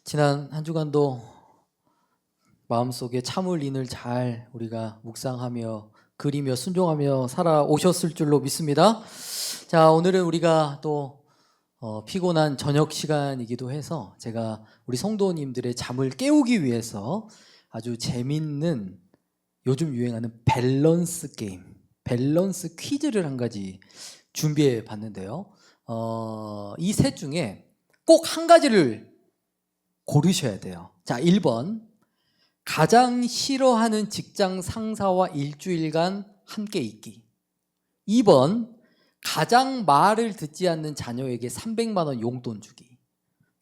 지난 한 주간도 마음속에 참을 인을 잘 우리가 묵상하며 그리며 순종하며 살아오셨을 줄로 믿습니다. 자, 오늘은 우리가 또 피곤한 저녁 시간이기도 해서 제가 우리 성도님들의 잠을 깨우기 위해서 아주 재밌는 요즘 유행하는 밸런스 게임, 밸런스 퀴즈를 한 가지 준비해 봤는데요. 이 셋 중에 꼭 한 가지를 고르셔야 돼요. 자, 1번. 가장 싫어하는 직장 상사와 일주일간 함께 있기. 2번. 가장 말을 듣지 않는 자녀에게 300만 원 용돈 주기.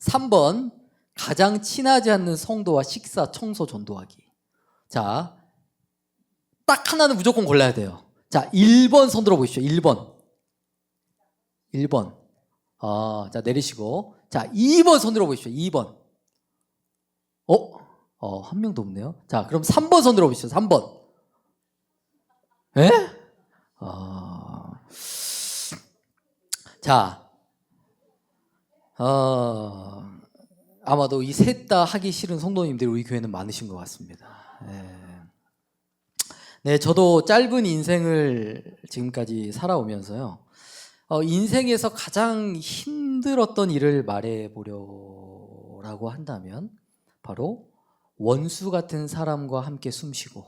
3번. 가장 친하지 않는 성도와 식사, 청소, 전도하기. 자, 딱 하나는 무조건 골라야 돼요. 자, 1번 손 들어 보십시오. 1번. 1번. 자, 내리시고. 자, 2번 손 들어 보십시오. 2번. 한 명도 없네요. 자, 그럼 3번 손 들어 보시죠. 3번. 예? 자, 아마도 이 셋 다 하기 싫은 성도님들이 우리 교회는 많으신 것 같습니다. 네, 저도 짧은 인생을 지금까지 살아오면서요. 인생에서 가장 힘들었던 일을 말해보려고 한다면 바로 원수 같은 사람과 함께 숨쉬고,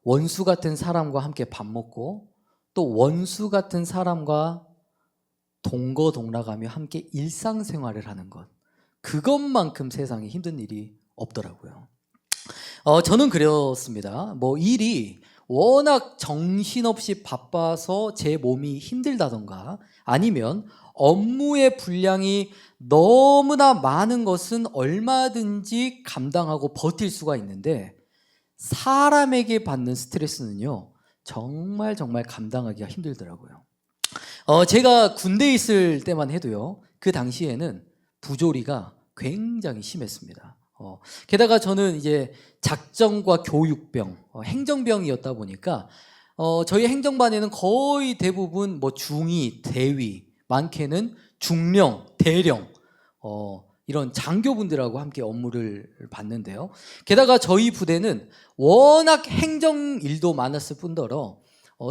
원수 같은 사람과 함께 밥 먹고, 또 원수 같은 사람과 동거동락하며 함께 일상생활을 하는 것, 그것만큼 세상에 힘든 일이 없더라고요. 저는 그렇습니다. 일이 워낙 정신없이 바빠서 제 몸이 힘들다던가, 아니면 업무의 분량이 너무나 많은 것은 얼마든지 감당하고 버틸 수가 있는데, 사람에게 받는 스트레스는요, 정말 감당하기가 힘들더라고요. 제가 군대에 있을 때만 해도요, 그 당시에는 부조리가 굉장히 심했습니다. 게다가 저는 이제 작전과 교육병, 행정병이었다 보니까 저희 행정반에는 거의 대부분 중위, 대위, 많게는 중령, 대령, 이런 장교분들하고 함께 업무를 봤는데요. 게다가 저희 부대는 워낙 행정 일도 많았을 뿐더러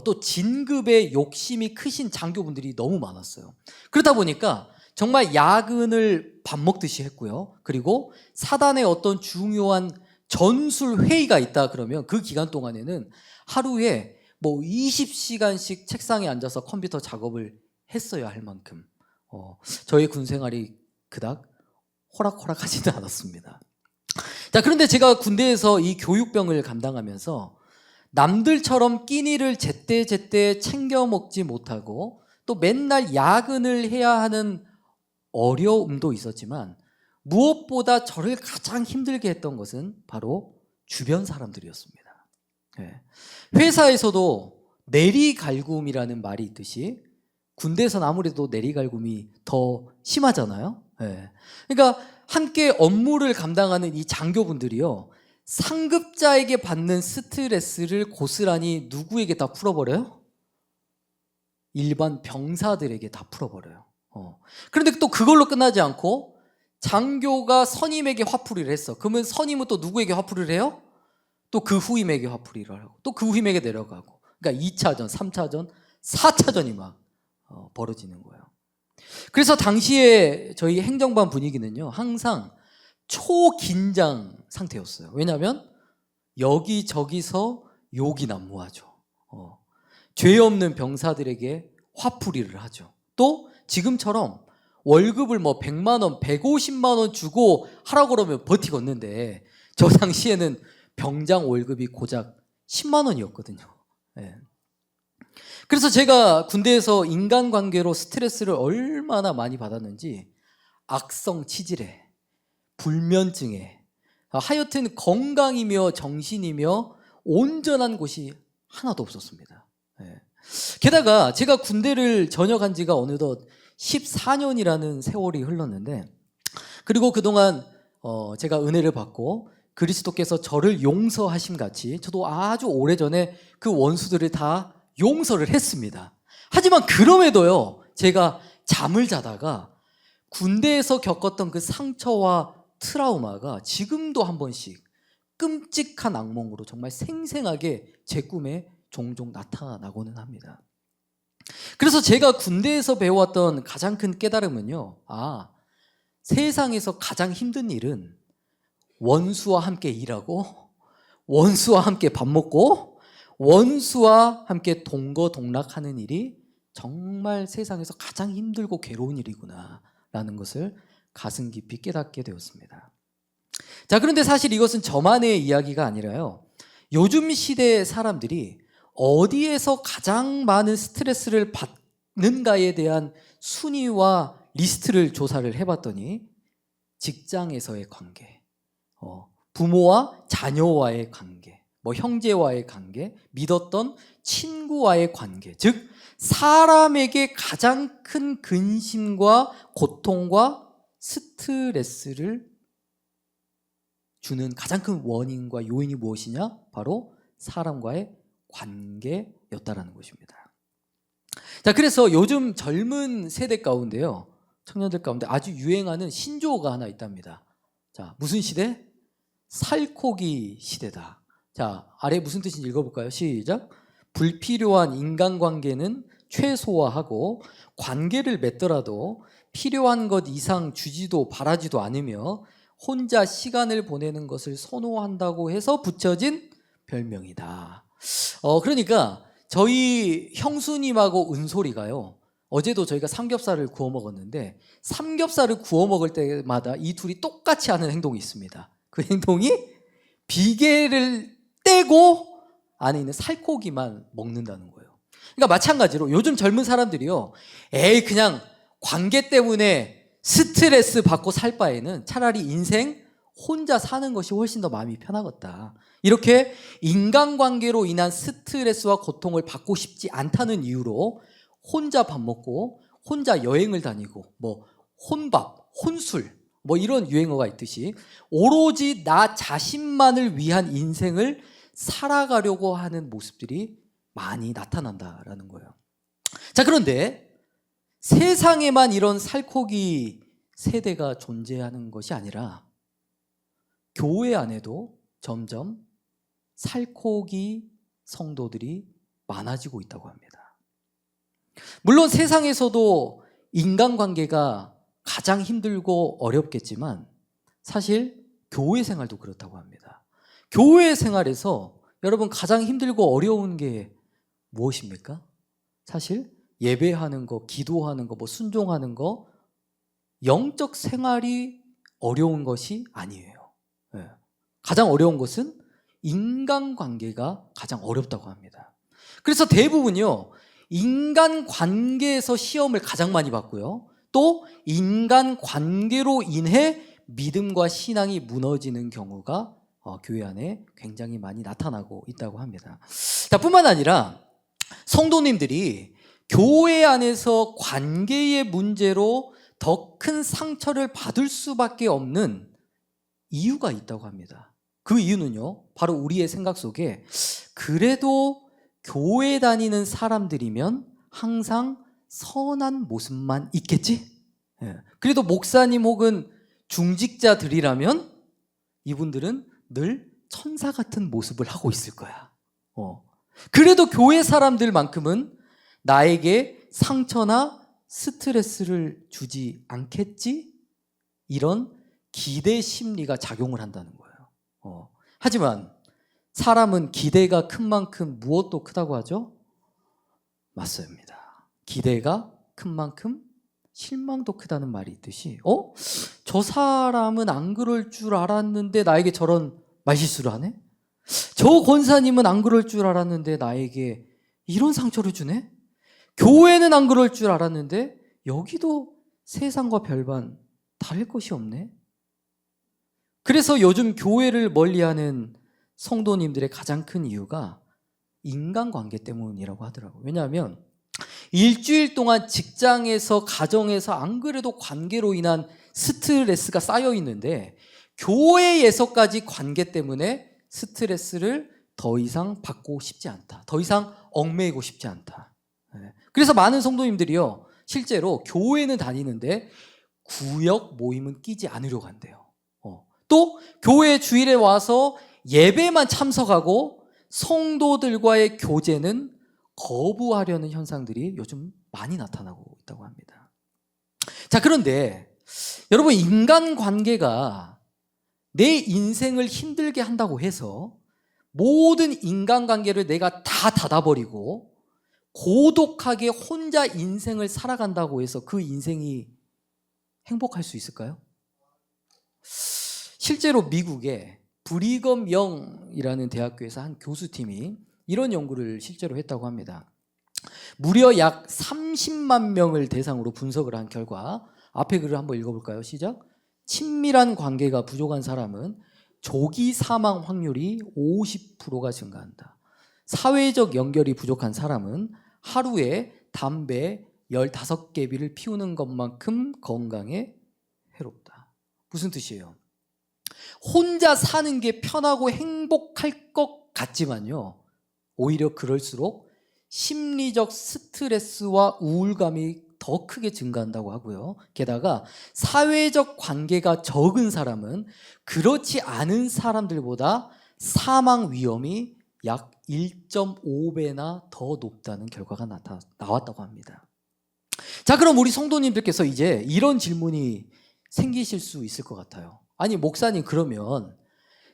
또 진급에 욕심이 크신 장교분들이 너무 많았어요. 그러다 보니까 정말 야근을 밥 먹듯이 했고요. 그리고 사단에 어떤 중요한 전술 회의가 있다 그러면 그 기간 동안에는 하루에 20시간씩 책상에 앉아서 컴퓨터 작업을 했어야 할 만큼 저의 군 생활이 그닥 호락호락하지는 않았습니다. 자, 그런데 제가 군대에서 이 교육병을 감당하면서 남들처럼 끼니를 제때제때 챙겨 먹지 못하고 또 맨날 야근을 해야 하는 어려움도 있었지만, 무엇보다 저를 가장 힘들게 했던 것은 바로 주변 사람들이었습니다. 회사에서도 내리갈굼이라는 말이 있듯이 군대에서는 아무래도 내리갈굼이 더 심하잖아요. 그러니까 함께 업무를 감당하는 이 장교분들이요, 상급자에게 받는 스트레스를 고스란히 누구에게 다 풀어버려요? 일반 병사들에게 다 풀어버려요. 그런데 또 그걸로 끝나지 않고 장교가 선임에게 화풀이를 했어. 그러면 선임은 또 누구에게 화풀이를 해요? 또 그 후임에게 화풀이를 하고, 또 그 후임에게 내려가고. 그러니까 2차전, 3차전, 4차전이 막 벌어지는 거예요. 그래서 당시에 저희 행정반 분위기는요, 항상 초긴장 상태였어요. 왜냐하면 여기저기서 욕이 난무하죠. 죄 없는 병사들에게 화풀이를 하죠. 또 지금처럼 월급을 100만 원, 150만 원 주고 하라고 그러면 버티겠는데, 저 당시에는 병장 월급이 고작 10만 원이었거든요. 그래서 제가 군대에서 인간관계로 스트레스를 얼마나 많이 받았는지, 악성 치질에, 불면증에, 하여튼 건강이며 정신이며 온전한 곳이 하나도 없었습니다. 게다가 제가 군대를 전역한 지가 어느덧 14년이라는 세월이 흘렀는데, 그리고 그동안 제가 은혜를 받고 그리스도께서 저를 용서하심 같이 저도 아주 오래전에 그 원수들을 다 용서를 했습니다. 하지만 그럼에도요, 제가 잠을 자다가 군대에서 겪었던 그 상처와 트라우마가 지금도 한 번씩 끔찍한 악몽으로 정말 생생하게 제 꿈에 종종 나타나고는 합니다. 그래서 제가 군대에서 배워왔던 가장 큰 깨달음은요, 세상에서 가장 힘든 일은 원수와 함께 일하고, 원수와 함께 밥 먹고, 원수와 함께 동거동락하는 일이 정말 세상에서 가장 힘들고 괴로운 일이구나 라는 것을 가슴 깊이 깨닫게 되었습니다. 자, 그런데 사실 이것은 저만의 이야기가 아니라요, 요즘 시대의 사람들이 어디에서 가장 많은 스트레스를 받는가에 대한 순위와 리스트를 조사를 해봤더니 직장에서의 관계, 부모와 자녀와의 관계, 형제와의 관계, 믿었던 친구와의 관계, 즉 사람에게 가장 큰 근심과 고통과 스트레스를 주는 가장 큰 원인과 요인이 무엇이냐? 바로 사람과의 관계였다라는 것입니다. 자, 그래서 요즘 젊은 세대 가운데요, 청년들 가운데 아주 유행하는 신조어가 하나 있답니다. 자, 무슨 시대? 살코기 시대다. 자, 아래 무슨 뜻인지 읽어볼까요? 시작. 불필요한 인간관계는 최소화하고 관계를 맺더라도 필요한 것 이상 주지도 바라지도 않으며 혼자 시간을 보내는 것을 선호한다고 해서 붙여진 별명이다. 그러니까 저희 형수님하고 은솔이가요, 어제도 저희가 삼겹살을 구워 먹었는데 삼겹살을 구워 먹을 때마다 이 둘이 똑같이 하는 행동이 있습니다. 그 행동이 비계를 떼고 안에 있는 살코기만 먹는다는 거예요. 그러니까 마찬가지로 요즘 젊은 사람들이요, 그냥 관계 때문에 스트레스 받고 살 바에는 차라리 인생 혼자 사는 것이 훨씬 더 마음이 편하겠다. 이렇게 인간관계로 인한 스트레스와 고통을 받고 싶지 않다는 이유로 혼자 밥 먹고 혼자 여행을 다니고 혼밥, 혼술 이런 유행어가 있듯이 오로지 나 자신만을 위한 인생을 살아가려고 하는 모습들이 많이 나타난다라는 거예요. 자, 그런데 세상에만 이런 살코기 세대가 존재하는 것이 아니라 교회 안에도 점점 살코기 성도들이 많아지고 있다고 합니다. 물론 세상에서도 인간관계가 가장 힘들고 어렵겠지만 사실 교회 생활도 그렇다고 합니다. 교회 생활에서 여러분 가장 힘들고 어려운 게 무엇입니까? 사실 예배하는 거, 기도하는 거, 순종하는 거, 영적 생활이 어려운 것이 아니에요. 가장 어려운 것은 인간관계가 가장 어렵다고 합니다. 그래서 대부분요, 인간관계에서 시험을 가장 많이 받고요, 또 인간관계로 인해 믿음과 신앙이 무너지는 경우가 교회 안에 굉장히 많이 나타나고 있다고 합니다. 자, 뿐만 아니라 성도님들이 교회 안에서 관계의 문제로 더 큰 상처를 받을 수밖에 없는 이유가 있다고 합니다. 그 이유는요, 바로 우리의 생각 속에 그래도 교회 다니는 사람들이면 항상 선한 모습만 있겠지? 그래도 목사님 혹은 중직자들이라면 이분들은 늘 천사 같은 모습을 하고 있을 거야. 그래도 교회 사람들만큼은 나에게 상처나 스트레스를 주지 않겠지? 이런 기대 심리가 작용을 한다는 거예요. 하지만 사람은 기대가 큰 만큼 무엇도 크다고 하죠? 맞습니다. 기대가 큰 만큼 실망도 크다는 말이 있듯이 저 사람은 안 그럴 줄 알았는데 나에게 저런 말실수를 하네? 저 권사님은 안 그럴 줄 알았는데 나에게 이런 상처를 주네? 교회는 안 그럴 줄 알았는데 여기도 세상과 별반 다를 것이 없네? 그래서 요즘 교회를 멀리하는 성도님들의 가장 큰 이유가 인간관계 때문이라고 하더라고요. 왜냐하면 일주일 동안 직장에서 가정에서 안 그래도 관계로 인한 스트레스가 쌓여 있는데 교회에서까지 관계 때문에 스트레스를 더 이상 받고 싶지 않다. 더 이상 얽매이고 싶지 않다. 그래서 많은 성도님들이요, 실제로 교회는 다니는데 구역 모임은 끼지 않으려고 한대요. 또 교회 주일에 와서 예배만 참석하고 성도들과의 교제는 거부하려는 현상들이 요즘 많이 나타나고 있다고 합니다. 자, 그런데 여러분, 인간관계가 내 인생을 힘들게 한다고 해서 모든 인간관계를 내가 다 닫아버리고 고독하게 혼자 인생을 살아간다고 해서 그 인생이 행복할 수 있을까요? 실제로 미국의 브리검 영이라는 대학교에서 한 교수팀이 이런 연구를 실제로 했다고 합니다. 무려 약 30만 명을 대상으로 분석을 한 결과, 앞에 글을 한번 읽어볼까요? 시작. 친밀한 관계가 부족한 사람은 조기 사망 확률이 50%가 증가한다. 사회적 연결이 부족한 사람은 하루에 담배 15개비를 피우는 것만큼 건강에 해롭다. 무슨 뜻이에요? 혼자 사는 게 편하고 행복할 것 같지만요, 오히려 그럴수록 심리적 스트레스와 우울감이 더 크게 증가한다고 하고요. 게다가 사회적 관계가 적은 사람은 그렇지 않은 사람들보다 사망 위험이 약 1.5배나 더 높다는 결과가 나왔다고 합니다. 자, 그럼 우리 성도님들께서 이제 이런 질문이 생기실 수 있을 것 같아요. 아니, 목사님, 그러면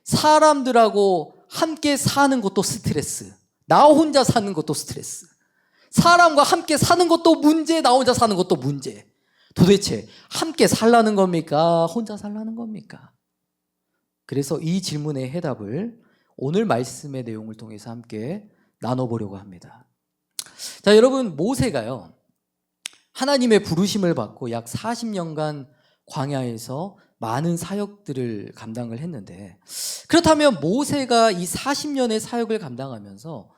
사람들하고 함께 사는 것도 스트레스, 나 혼자 사는 것도 스트레스, 사람과 함께 사는 것도 문제, 나 혼자 사는 것도 문제. 도대체 함께 살라는 겁니까? 혼자 살라는 겁니까? 그래서 이 질문의 해답을 오늘 말씀의 내용을 통해서 함께 나눠보려고 합니다. 자, 여러분, 모세가요, 하나님의 부르심을 받고 약 40년간 광야에서 많은 사역들을 감당을 했는데, 그렇다면 모세가 이 40년의 사역을 감당하면서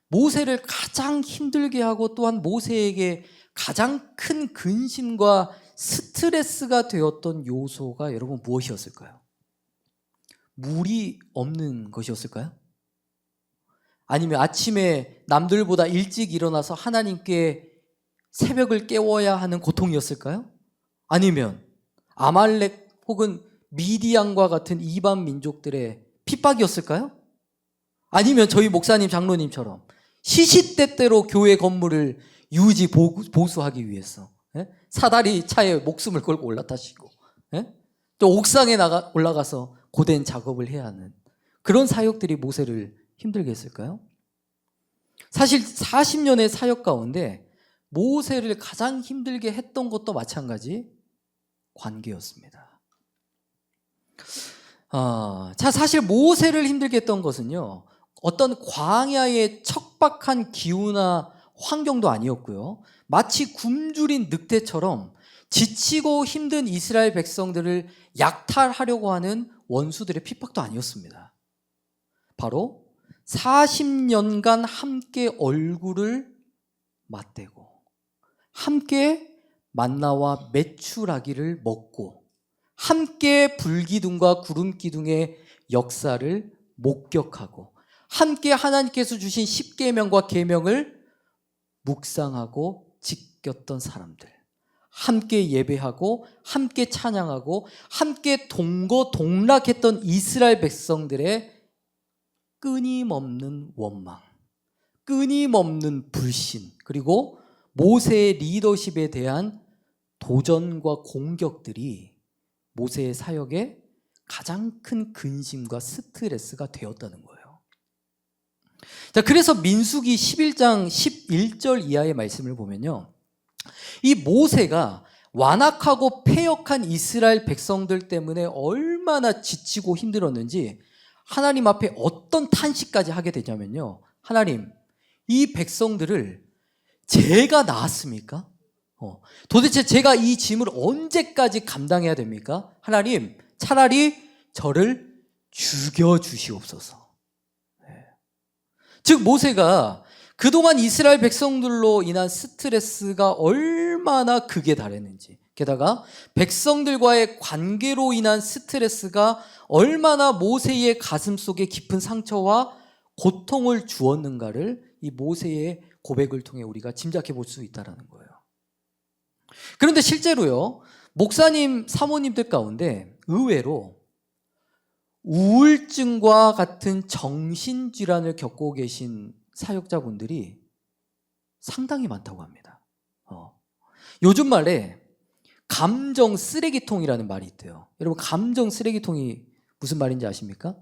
모세를 가장 힘들게 하고 또한 모세에게 가장 큰 근심과 스트레스가 되었던 요소가 여러분 무엇이었을까요? 물이 없는 것이었을까요? 아니면 아침에 남들보다 일찍 일어나서 하나님께 새벽을 깨워야 하는 고통이었을까요? 아니면 아말렉 혹은 미디안과 같은 이방 민족들의 핍박이었을까요? 아니면 저희 목사님, 장로님처럼 시시때때로 교회 건물을 유지 보수하기 위해서 사다리 차에 목숨을 걸고 올라타시고 또 옥상에 올라가서 고된 작업을 해야 하는 그런 사역들이 모세를 힘들게 했을까요? 사실 40년의 사역 가운데 모세를 가장 힘들게 했던 것도 마찬가지 관계였습니다. 자, 사실 모세를 힘들게 했던 것은요, 어떤 광야의 척박한 기후나 환경도 아니었고요, 마치 굶주린 늑대처럼 지치고 힘든 이스라엘 백성들을 약탈하려고 하는 원수들의 핍박도 아니었습니다. 바로 40년간 함께 얼굴을 맞대고 함께 만나와 메추라기를 먹고 함께 불기둥과 구름기둥의 역사를 목격하고 함께 하나님께서 주신 십계명과 계명을 묵상하고 지켰던 사람들, 함께 예배하고 함께 찬양하고 함께 동거동락했던 이스라엘 백성들의 끊임없는 원망, 끊임없는 불신, 그리고 모세의 리더십에 대한 도전과 공격들이 모세의 사역에 가장 큰 근심과 스트레스가 되었다는 거예요. 자, 그래서 민수기 11장 11절 이하의 말씀을 보면요, 이 모세가 완악하고 패역한 이스라엘 백성들 때문에 얼마나 지치고 힘들었는지 하나님 앞에 어떤 탄식까지 하게 되냐면요, 하나님, 이 백성들을 제가 낳았습니까? 도대체 제가 이 짐을 언제까지 감당해야 됩니까? 하나님, 차라리 저를 죽여주시옵소서. 즉, 모세가 그동안 이스라엘 백성들로 인한 스트레스가 얼마나 극에 달했는지, 게다가 백성들과의 관계로 인한 스트레스가 얼마나 모세의 가슴 속에 깊은 상처와 고통을 주었는가를 이 모세의 고백을 통해 우리가 짐작해 볼 수 있다는 거예요. 그런데 실제로요, 목사님, 사모님들 가운데 의외로 우울증과 같은 정신질환을 겪고 계신 사역자분들이 상당히 많다고 합니다. 요즘 말에 감정 쓰레기통이라는 말이 있대요. 여러분, 감정 쓰레기통이 무슨 말인지 아십니까?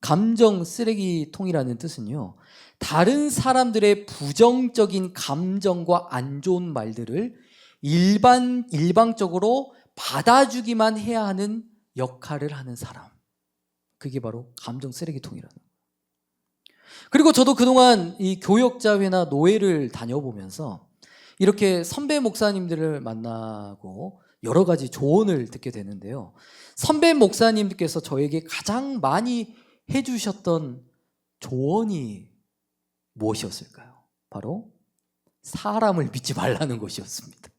감정 쓰레기통이라는 뜻은요, 다른 사람들의 부정적인 감정과 안 좋은 말들을 일방적으로 받아주기만 해야 하는 역할을 하는 사람. 그게 바로 감정 쓰레기통이라는 거예요. 그리고 저도 그동안 이 교역자회나 노회를 다녀보면서 이렇게 선배 목사님들을 만나고 여러 가지 조언을 듣게 되는데요. 선배 목사님께서 저에게 가장 많이 해주셨던 조언이 무엇이었을까요? 바로 사람을 믿지 말라는 것이었습니다.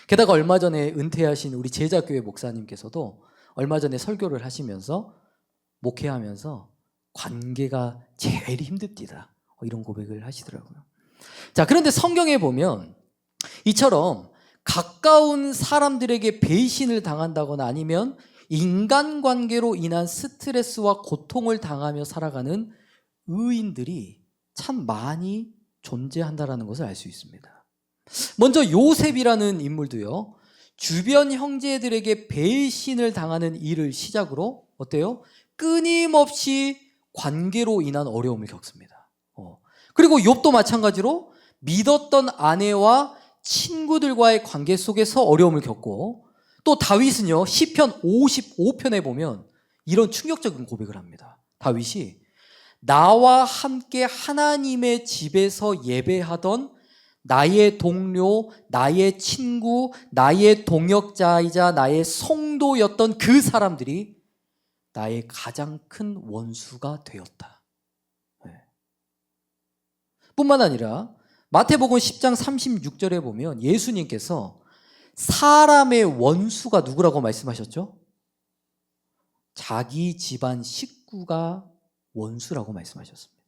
게다가 얼마 전에 은퇴하신 우리 제자교회 목사님께서도 얼마 전에 설교를 하시면서 목회하면서 관계가 제일 힘듭니다. 이런 고백을 하시더라고요. 자, 그런데 성경에 보면 이처럼 가까운 사람들에게 배신을 당한다거나 아니면 인간관계로 인한 스트레스와 고통을 당하며 살아가는 의인들이 참 많이 존재한다는 것을 알 수 있습니다. 먼저 요셉이라는 인물도요, 주변 형제들에게 배신을 당하는 일을 시작으로 어때요? 끊임없이 관계로 인한 어려움을 겪습니다. 그리고 욥도 마찬가지로 믿었던 아내와 친구들과의 관계 속에서 어려움을 겪고, 또 다윗은요, 시편 55편에 보면 이런 충격적인 고백을 합니다. 다윗이 나와 함께 하나님의 집에서 예배하던 나의 동료, 나의 친구, 나의 동역자이자 나의 성도였던 그 사람들이 나의 가장 큰 원수가 되었다. 뿐만 아니라 마태복음 10장 36절에 보면 예수님께서 사람의 원수가 누구라고 말씀하셨죠? 자기 집안 식구가 원수라고 말씀하셨습니다.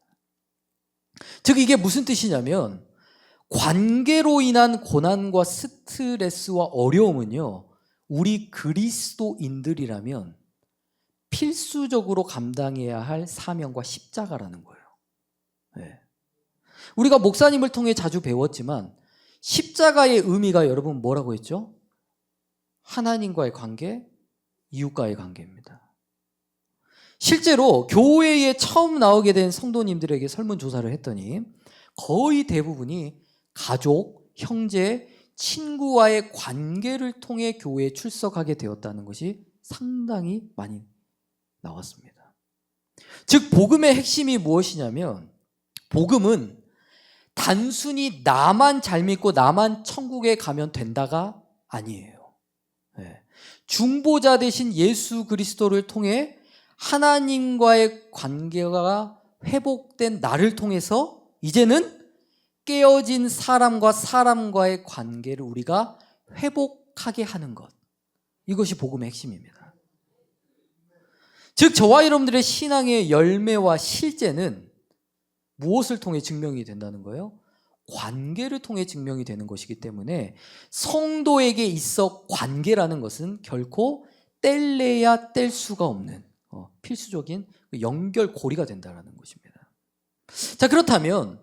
즉 이게 무슨 뜻이냐면 관계로 인한 고난과 스트레스와 어려움은요, 우리 그리스도인들이라면 필수적으로 감당해야 할 사명과 십자가라는 거예요. 네. 우리가 목사님을 통해 자주 배웠지만 십자가의 의미가 여러분 뭐라고 했죠? 하나님과의 관계, 이웃과의 관계입니다. 실제로 교회에 처음 나오게 된 성도님들에게 설문조사를 했더니 거의 대부분이 가족, 형제, 친구와의 관계를 통해 교회에 출석하게 되었다는 것이 상당히 많이 나왔습니다. 즉 복음의 핵심이 무엇이냐면, 복음은 단순히 나만 잘 믿고 나만 천국에 가면 된다가 아니에요. 중보자 되신 예수 그리스도를 통해 하나님과의 관계가 회복된 나를 통해서 이제는 깨어진 사람과 사람과의 관계를 우리가 회복하게 하는 것, 이것이 복음의 핵심입니다. 즉 저와 여러분들의 신앙의 열매와 실제는 무엇을 통해 증명이 된다는 거예요? 관계를 통해 증명이 되는 것이기 때문에 성도에게 있어 관계라는 것은 결코 뗄래야 뗄 수가 없는 필수적인 연결고리가 된다는 것입니다. 자, 그렇다면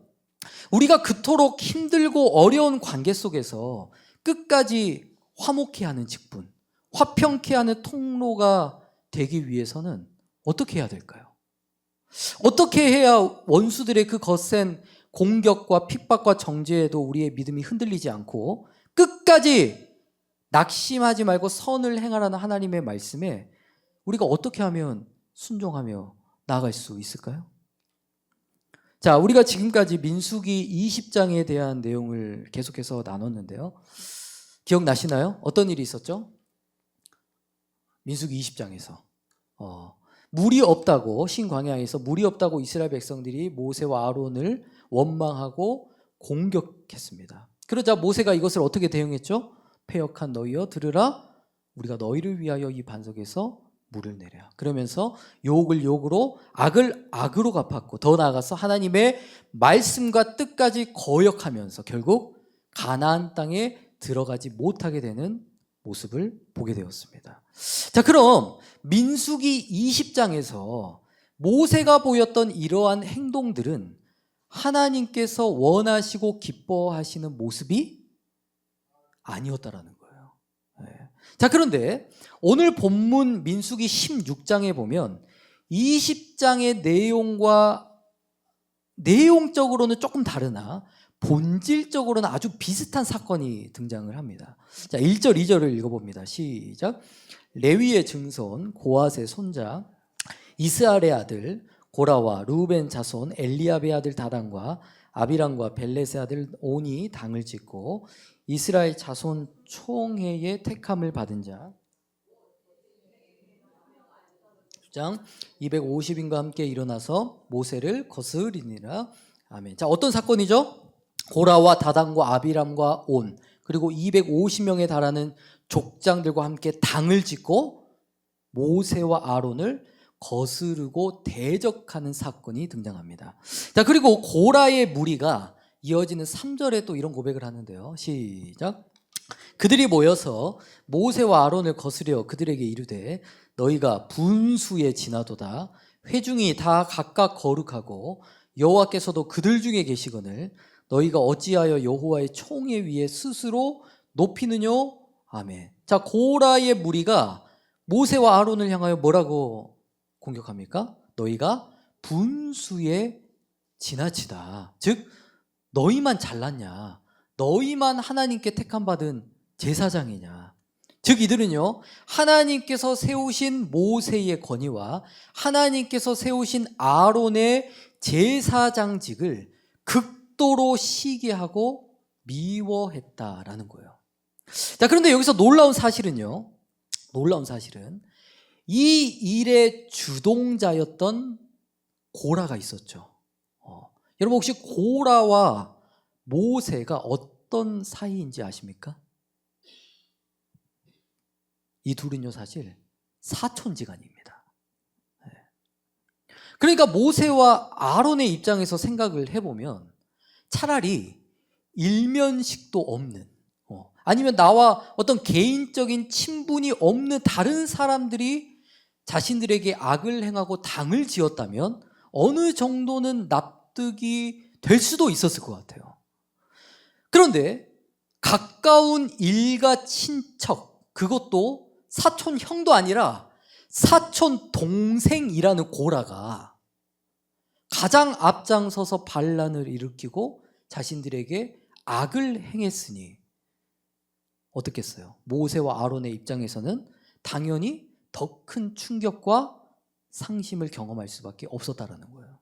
우리가 그토록 힘들고 어려운 관계 속에서 끝까지 화목케 하는 직분, 화평케 하는 통로가 되기 위해서는 어떻게 해야 될까요? 어떻게 해야 원수들의 그 거센 공격과 핍박과 정죄에도 우리의 믿음이 흔들리지 않고 끝까지 낙심하지 말고 선을 행하라는 하나님의 말씀에 우리가 어떻게 하면 순종하며 나아갈 수 있을까요? 자, 우리가 지금까지 민수기 20장에 대한 내용을 계속해서 나눴는데요. 기억나시나요? 어떤 일이 있었죠? 민수기 20장에서 물이 없다고, 신광야에서 물이 없다고 이스라엘 백성들이 모세와 아론을 원망하고 공격했습니다. 그러자 모세가 이것을 어떻게 대응했죠? 패역한 너희여 들으라, 우리가 너희를 위하여 이 반석에서 물을 내랴. 그러면서 욕을 욕으로 악을 악으로 갚았고, 더 나아가서 하나님의 말씀과 뜻까지 거역하면서 결국 가나안 땅에 들어가지 못하게 되는 모습을 보게 되었습니다. 자, 그럼 민수기 20장에서 모세가 보였던 이러한 행동들은 하나님께서 원하시고 기뻐하시는 모습이 아니었다라는 거예요. 네. 자, 그런데 오늘 본문 민수기 16장에 보면 20장의 내용과 내용적으로는 조금 다르나 본질적으로는 아주 비슷한 사건이 등장을 합니다. 자, 1절, 2절을 읽어봅니다. 시작. 레위의 증손 고앗의 손자 이스라엘의 아들 고라와 루벤 자손 엘리압의 아들 다단과 아비람과 벨렛의 아들 온이 당을 짓고 이스라엘 자손 총회의 택함을 받은 자 주장 250인과 함께 일어나서 모세를 거스리니라. 아멘. 자, 어떤 사건이죠? 고라와 다단과 아비람과 온 그리고 250명에 달하는 족장들과 함께 당을 짓고 모세와 아론을 거스르고 대적하는 사건이 등장합니다. 자, 그리고 고라의 무리가 이어지는 3절에 또 이런 고백을 하는데요. 시작. 그들이 모여서 모세와 아론을 거스려 그들에게 이르되 너희가 분수에 지나도다. 회중이 다 각각 거룩하고 여호와께서도 그들 중에 계시거늘 너희가 어찌하여 여호와의 총회 위에 스스로 높이느냐? 아멘. 자, 고라의 무리가 모세와 아론을 향하여 뭐라고 공격합니까? 너희가 분수에 지나치다. 즉 너희만 잘났냐? 너희만 하나님께 택함받은 제사장이냐? 즉 이들은요, 하나님께서 세우신 모세의 권위와 하나님께서 세우신 아론의 제사장직을 극도로 시기하고 미워했다라는 거예요. 자, 그런데 여기서 놀라운 사실은요, 이 일의 주동자였던 고라가 있었죠. 여러분 혹시 고라와 모세가 어떤 사이인지 아십니까? 이 둘은요 사실 사촌지간입니다. 그러니까 모세와 아론의 입장에서 생각을 해보면 차라리 일면식도 없는 아니면 나와 어떤 개인적인 친분이 없는 다른 사람들이 자신들에게 악을 행하고 당을 지었다면 어느 정도는 납득이 될 수도 있었을 것 같아요. 그런데 가까운 일가 친척, 그것도 사촌 형도 아니라 사촌 동생이라는 고라가 가장 앞장서서 반란을 일으키고 자신들에게 악을 행했으니 어떻겠어요? 모세와 아론의 입장에서는 당연히 더 큰 충격과 상심을 경험할 수밖에 없었다라는 거예요.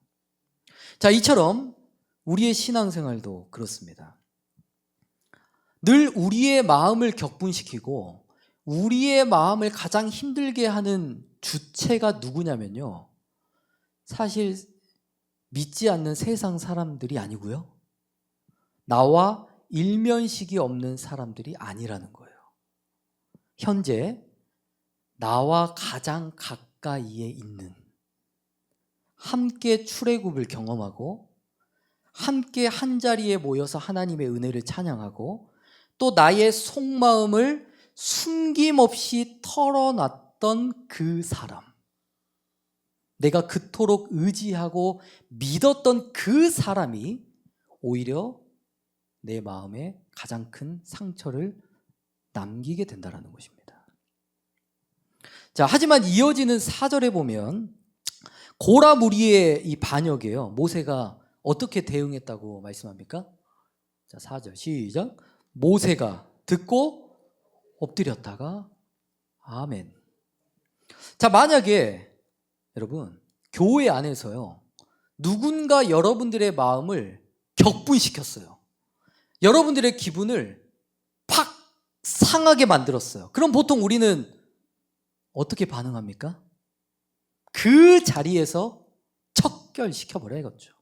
자, 이처럼 우리의 신앙생활도 그렇습니다. 늘 우리의 마음을 격분시키고 우리의 마음을 가장 힘들게 하는 주체가 누구냐면요, 사실 믿지 않는 세상 사람들이 아니고요, 나와 일면식이 없는 사람들이 아니라는 거예요. 현재 나와 가장 가까이에 있는, 함께 출애굽을 경험하고 함께 한자리에 모여서 하나님의 은혜를 찬양하고 또 나의 속마음을 숨김없이 털어놨던 그 사람, 내가 그토록 의지하고 믿었던 그 사람이 오히려 내 마음에 가장 큰 상처를 남기게 된다는 것입니다. 자, 하지만 이어지는 4절에 보면 고라 무리의 이 반역에요, 모세가 어떻게 대응했다고 말씀합니까? 자, 4절 시작. 모세가 듣고 엎드렸다가 아멘. 자, 만약에 여러분 교회 안에서요 누군가 여러분들의 마음을 격분시켰어요, 여러분들의 기분을 팍 상하게 만들었어요. 그럼 보통 우리는 어떻게 반응합니까? 그 자리에서 척결시켜버려야겠죠.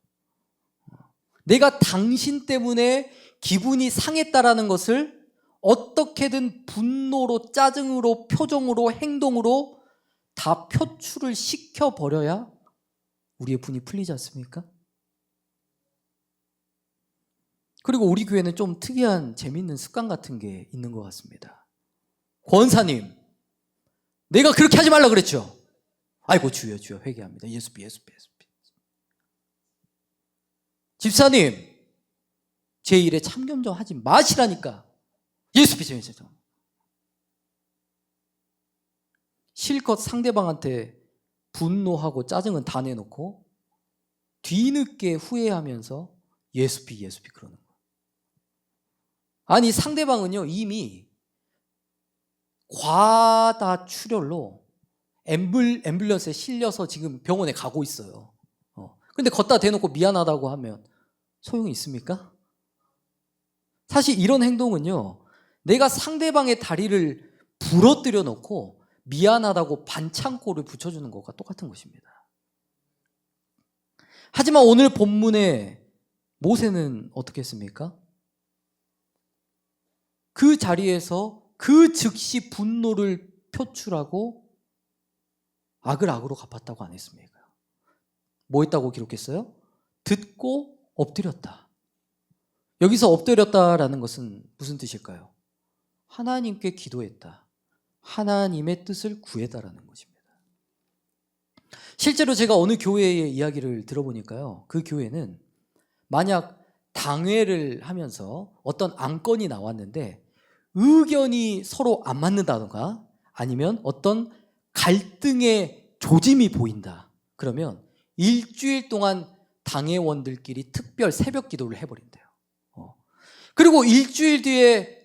내가 당신 때문에 기분이 상했다라는 것을 어떻게든 분노로, 짜증으로, 표정으로, 행동으로 다 표출을 시켜버려야 우리의 분이 풀리지 않습니까? 그리고 우리 교회는 좀 특이한 재미있는 습관 같은 게 있는 것 같습니다. 권사님, 내가 그렇게 하지 말라 그랬죠. 아이고 주여 주여 회개합니다. 예수비. 집사님, 제 일에 참견 좀 하지 마시라니까. 예수비. 실컷 상대방한테 분노하고 짜증은 다 내놓고 뒤늦게 후회하면서 예수비 그러는 거예요. 아니 상대방은요 이미 과다 출혈로 앰뷸런스에 실려서 지금 병원에 가고 있어요. 근데 걷다 대놓고 미안하다고 하면 소용이 있습니까? 사실 이런 행동은요, 내가 상대방의 다리를 부러뜨려 놓고 미안하다고 반창고를 붙여주는 것과 똑같은 것입니다. 하지만 오늘 본문에 모세는 어떻게 했습니까? 그 자리에서 그 즉시 분노를 표출하고 악을 악으로 갚았다고 안 했습니까? 뭐 했다고 기록했어요? 듣고 엎드렸다. 여기서 엎드렸다라는 것은 무슨 뜻일까요? 하나님께 기도했다. 하나님의 뜻을 구했다라는 것입니다. 실제로 제가 어느 교회의 이야기를 들어보니까요, 그 교회는 만약 당회를 하면서 어떤 안건이 나왔는데 의견이 서로 안 맞는다던가 아니면 어떤 갈등의 조짐이 보인다. 그러면 일주일 동안 당회원들끼리 특별 새벽 기도를 해버린대요. 그리고 일주일 뒤에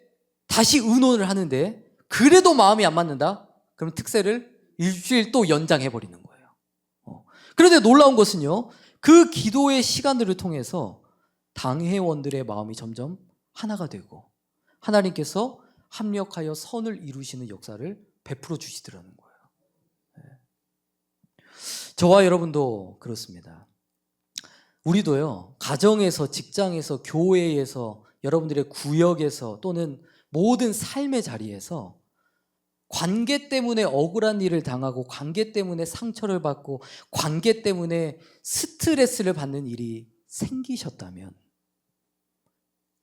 다시 의논을 하는데 그래도 마음이 안 맞는다? 그럼 특세를 일주일 또 연장해버리는 거예요. 그런데 놀라운 것은요, 그 기도의 시간들을 통해서 당회원들의 마음이 점점 하나가 되고 하나님께서 합력하여 선을 이루시는 역사를 베풀어 주시더라는 거예요. 저와 여러분도 그렇습니다. 우리도요, 가정에서, 직장에서, 교회에서, 여러분들의 구역에서 또는 모든 삶의 자리에서 관계 때문에 억울한 일을 당하고 관계 때문에 상처를 받고 관계 때문에 스트레스를 받는 일이 생기셨다면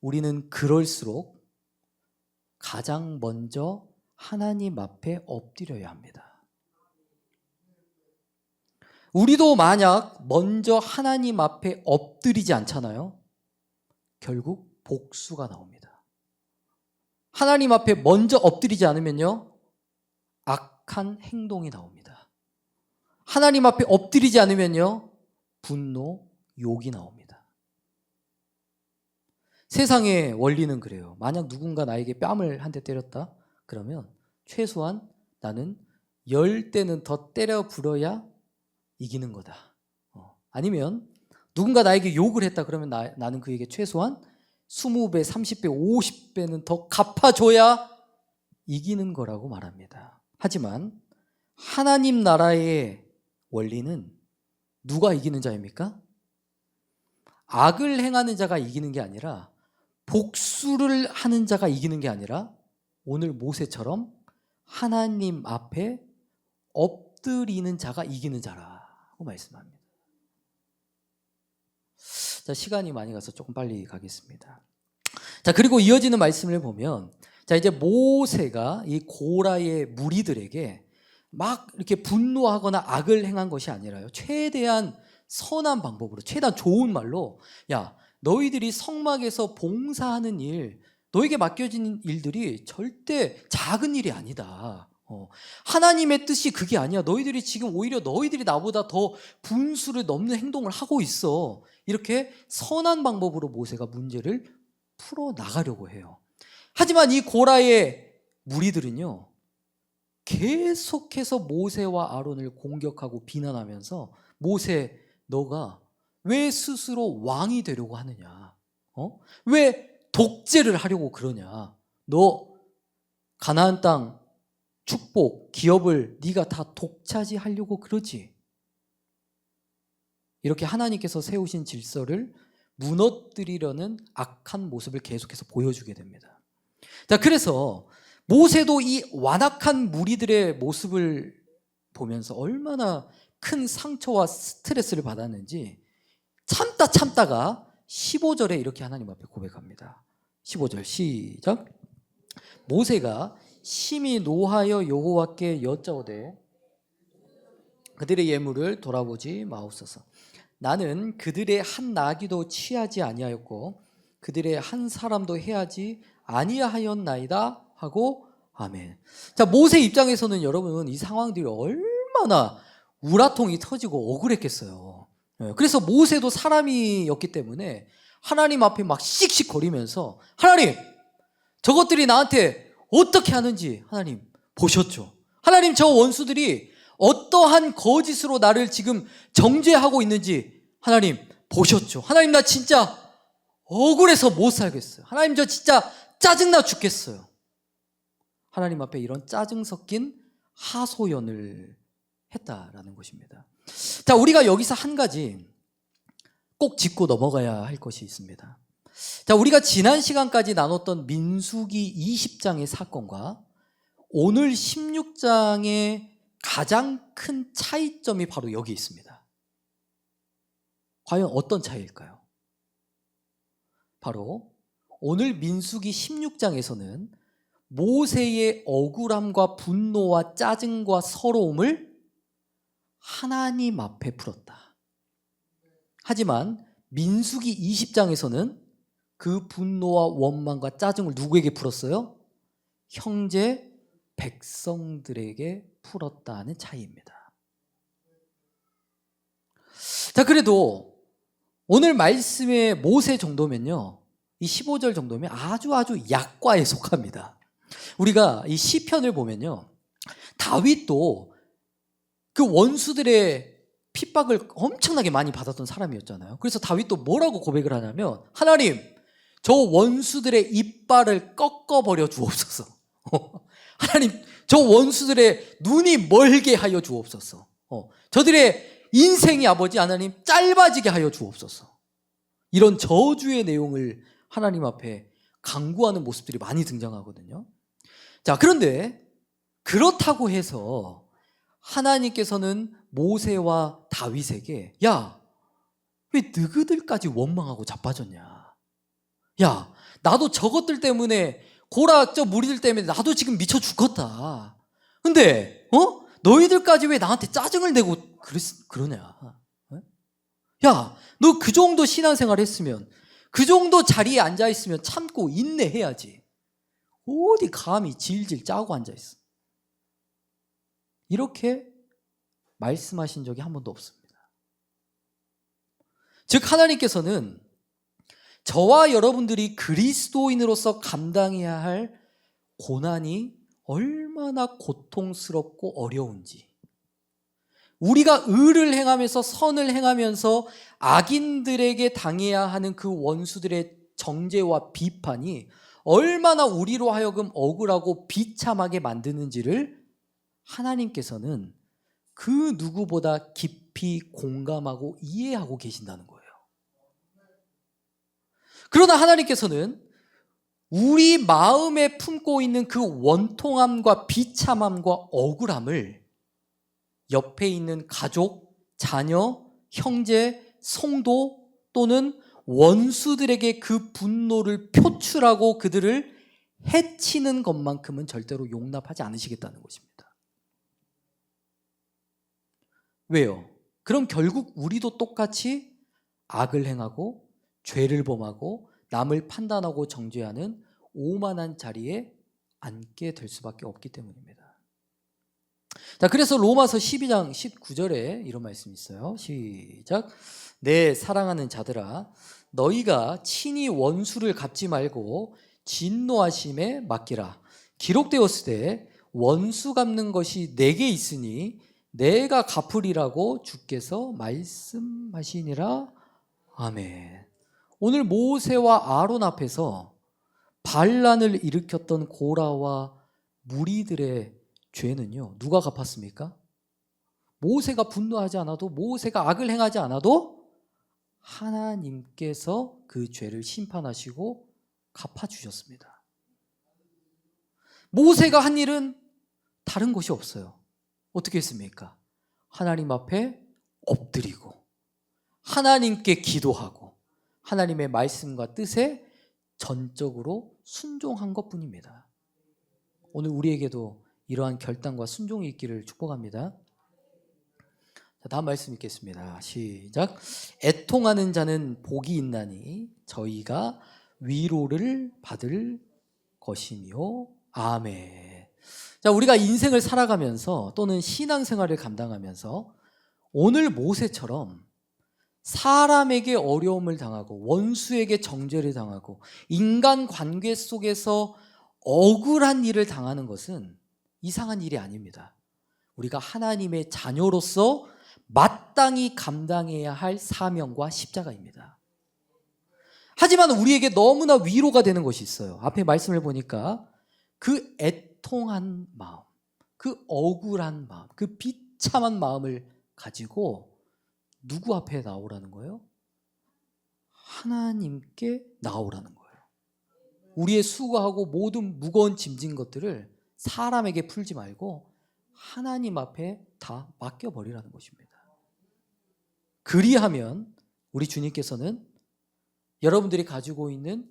우리는 그럴수록 가장 먼저 하나님 앞에 엎드려야 합니다. 우리도 만약 먼저 하나님 앞에 엎드리지 않잖아요, 결국 복수가 나옵니다. 하나님 앞에 먼저 엎드리지 않으면요, 악한 행동이 나옵니다. 하나님 앞에 엎드리지 않으면요, 분노, 욕이 나옵니다. 세상의 원리는 그래요. 만약 누군가 나에게 뺨을 한 대 때렸다? 그러면 최소한 나는 10대는 더 때려 불어야 이기는 거다. 아니면 누군가 나에게 욕을 했다 그러면 나는 그에게 최소한 20배, 30배, 50배는 더 갚아줘야 이기는 거라고 말합니다. 하지만 하나님 나라의 원리는 누가 이기는 자입니까? 악을 행하는 자가 이기는 게 아니라, 복수를 하는 자가 이기는 게 아니라 오늘 모세처럼 하나님 앞에 엎드리는 자가 이기는 자라고 말씀합니다. 자, 시간이 많이 가서 조금 빨리 가겠습니다. 자, 그리고 이어지는 말씀을 보면, 자, 이제 모세가 이 고라의 무리들에게 막 이렇게 분노하거나 악을 행한 것이 아니라요, 최대한 선한 방법으로, 최대한 좋은 말로, 야, 너희들이 성막에서 봉사하는 일, 너에게 맡겨진 일들이 절대 작은 일이 아니다. 하나님의 뜻이 그게 아니야. 너희들이 지금 오히려 너희들이 나보다 더 분수를 넘는 행동을 하고 있어. 이렇게 선한 방법으로 모세가 문제를 풀어나가려고 해요. 하지만 이 고라의 무리들은요, 계속해서 모세와 아론을 공격하고 비난하면서, 모세, 너가 왜 스스로 왕이 되려고 하느냐? 왜 독재를 하려고 그러냐? 너 가나안 땅 축복, 기업을 네가 다 독차지하려고 그러지? 이렇게 하나님께서 세우신 질서를 무너뜨리려는 악한 모습을 계속해서 보여주게 됩니다. 자, 그래서 모세도 이 완악한 무리들의 모습을 보면서 얼마나 큰 상처와 스트레스를 받았는지 참다가 15절에 이렇게 하나님 앞에 고백합니다. 15절 시작. 모세가 심히 노하여 여호와께 여짜오되 그들의 예물을 돌아보지 마옵소서. 나는 그들의 한 나귀도 취하지 아니하였고 그들의 한 사람도 해하지 아니하였나이다 하고 아멘. 자, 모세 입장에서는 여러분 이 상황들이 얼마나 우라통이 터지고 억울했겠어요. 그래서 모세도 사람이었기 때문에 하나님 앞에 막 씩씩거리면서 하나님, 저것들이 나한테 어떻게 하는지 하나님 보셨죠? 하나님, 저 원수들이 어떠한 거짓으로 나를 지금 정죄하고 있는지 하나님 보셨죠? 하나님, 나 진짜 억울해서 못 살겠어요. 하나님, 저 진짜 짜증나 죽겠어요. 하나님 앞에 이런 짜증 섞인 하소연을 했다라는 것입니다. 자, 우리가 여기서 한 가지 꼭 짚고 넘어가야 할 것이 있습니다. 자, 우리가 지난 시간까지 나눴던 민수기 20장의 사건과 오늘 16장의 가장 큰 차이점이 바로 여기 있습니다. 과연 어떤 차이일까요? 바로 오늘 민수기 16장에서는 모세의 억울함과 분노와 짜증과 서러움을 하나님 앞에 풀었다. 하지만 민수기 20장에서는 그 분노와 원망과 짜증을 누구에게 풀었어요? 형제 백성들에게 풀었다는 차이입니다. 자, 그래도 오늘 말씀의 모세 정도면요, 이 15절 정도면 아주 약과에 속합니다. 우리가 이 시편을 보면요, 다윗도 그 원수들의 핍박을 엄청나게 많이 받았던 사람이었잖아요. 그래서 다윗도 뭐라고 고백을 하냐면, 하나님, 저 원수들의 이빨을 꺾어버려 주옵소서. 하나님, 저 원수들의 눈이 멀게 하여 주옵소서. 저들의 인생이 아버지 하나님 짧아지게 하여 주옵소서. 이런 저주의 내용을 하나님 앞에 간구하는 모습들이 많이 등장하거든요. 자, 그런데 그렇다고 해서 하나님께서는 모세와 다윗에게 야, 왜 너희들까지 원망하고 자빠졌냐? 야, 나도 저것들 때문에 고라 저 무리들 때문에 나도 지금 미쳐 죽겠다. 근데 너희들까지 왜 나한테 짜증을 내고 그러냐? 야, 너 그 정도 신앙생활 했으면, 그 정도 자리에 앉아 있으면 참고 인내해야지. 어디 감히 질질 짜고 앉아 있어. 이렇게 말씀하신 적이 한 번도 없습니다. 즉, 하나님께서는 저와 여러분들이 그리스도인으로서 감당해야 할 고난이 얼마나 고통스럽고 어려운지, 우리가 의를 행하면서 선을 행하면서 악인들에게 당해야 하는 그 원수들의 정죄와 비판이 얼마나 우리로 하여금 억울하고 비참하게 만드는지를 하나님께서는 그 누구보다 깊이 공감하고 이해하고 계신다는 거예요. 그러나 하나님께서는 우리 마음에 품고 있는 그 원통함과 비참함과 억울함을 옆에 있는 가족, 자녀, 형제, 성도 또는 원수들에게 그 분노를 표출하고 그들을 해치는 것만큼은 절대로 용납하지 않으시겠다는 것입니다. 왜요? 그럼 결국 우리도 똑같이 악을 행하고 죄를 범하고 남을 판단하고 정죄하는 오만한 자리에 앉게 될 수밖에 없기 때문입니다. 자, 그래서 로마서 12장 19절에 이런 말씀이 있어요. 시작. 내 사랑하는 자들아, 너희가 친히 원수를 갚지 말고 진노하심에 맡기라. 기록되었으되 원수 갚는 것이 내게 있으니 내가 갚으리라고 주께서 말씀하시니라. 아멘. 오늘 모세와 아론 앞에서 반란을 일으켰던 고라와 무리들의 죄는요, 누가 갚았습니까? 모세가 분노하지 않아도, 모세가 악을 행하지 않아도 하나님께서 그 죄를 심판하시고 갚아주셨습니다. 모세가 한 일은 다른 것이 없어요. 어떻게 했습니까? 하나님 앞에 엎드리고 하나님께 기도하고 하나님의 말씀과 뜻에 전적으로 순종한 것뿐입니다. 오늘 우리에게도 이러한 결단과 순종이 있기를 축복합니다. 자, 다음 말씀 읽겠습니다. 시작. 애통하는 자는 복이 있나니 저희가 위로를 받을 것이며. 아멘. 자, 우리가 인생을 살아가면서 또는 신앙생활을 감당하면서 오늘 모세처럼 사람에게 어려움을 당하고 원수에게 정죄를 당하고 인간관계 속에서 억울한 일을 당하는 것은 이상한 일이 아닙니다. 우리가 하나님의 자녀로서 마땅히 감당해야 할 사명과 십자가입니다. 하지만 우리에게 너무나 위로가 되는 것이 있어요. 앞에 말씀을 보니까 그 애통한 마음, 그 억울한 마음, 그 비참한 마음을 가지고 누구 앞에 나오라는 거예요? 하나님께 나오라는 거예요. 우리의 수고하고 모든 무거운 짐진 것들을 사람에게 풀지 말고 하나님 앞에 다 맡겨버리라는 것입니다. 그리하면 우리 주님께서는 여러분들이 가지고 있는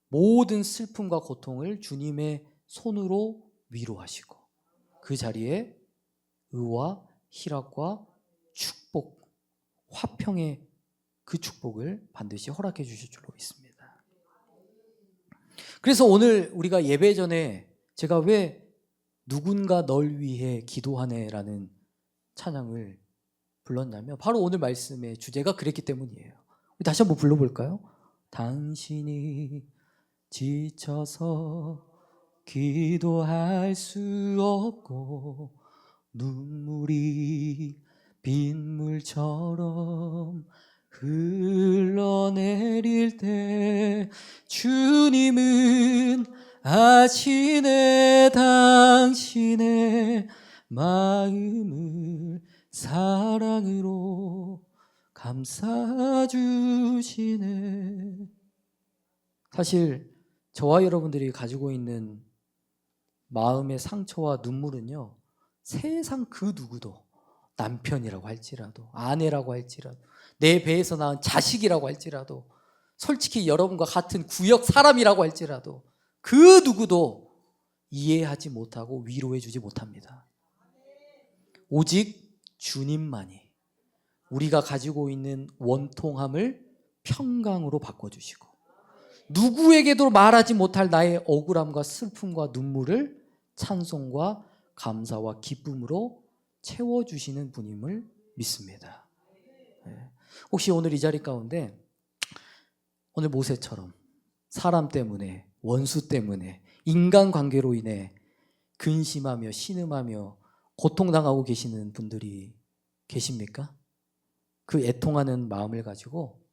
모든 슬픔과 고통을 주님의 손으로 위로하시고 그 자리에 의와 희락과 축복, 화평의 그 축복을 반드시 허락해 주실 줄로 믿습니다. 그래서 오늘 우리가 예배 전에 제가 왜 누군가 널 위해 기도하네라는 찬양을 불렀냐면 바로 오늘 말씀의 주제가 그랬기 때문이에요. 다시 한번 불러볼까요? 당신이 지쳐서 기도할 수 없고 눈물이 빗물처럼 흘러내릴 때 주님은 아시네 당신의 마음을 사랑으로 감싸주시네. 사실 저와 여러분들이 가지고 있는 마음의 상처와 눈물은요, 세상 그 누구도 남편이라고 할지라도 아내라고 할지라도 내 배에서 낳은 자식이라고 할지라도 솔직히 여러분과 같은 구역 사람이라고 할지라도 그 누구도 이해하지 못하고 위로해 주지 못합니다. 오직 주님만이 우리가 가지고 있는 원통함을 평강으로 바꿔주시고 누구에게도 말하지 못할 나의 억울함과 슬픔과 눈물을 찬송과 감사와 기쁨으로 채워주시는 분임을 믿습니다. 혹시 오늘 이 자리 가운데 오늘 모세처럼 사람 때문에 원수 때문에 인간관계로 인해 근심하며 신음하며 고통당하고 계시는 분들이 계십니까? 그 애통하는 마음을 가지고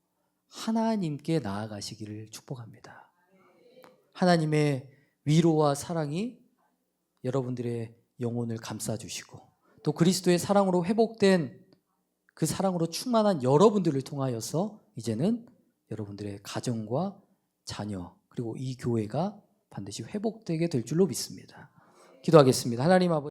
하나님께 나아가시기를 축복합니다. 하나님의 위로와 사랑이 여러분들의 영혼을 감싸주시고 또 그리스도의 사랑으로 회복된 그 사랑으로 충만한 여러분들을 통하여서 이제는 여러분들의 가정과 자녀 그리고 이 교회가 반드시 회복되게 될 줄로 믿습니다. 기도하겠습니다. 하나님 아버지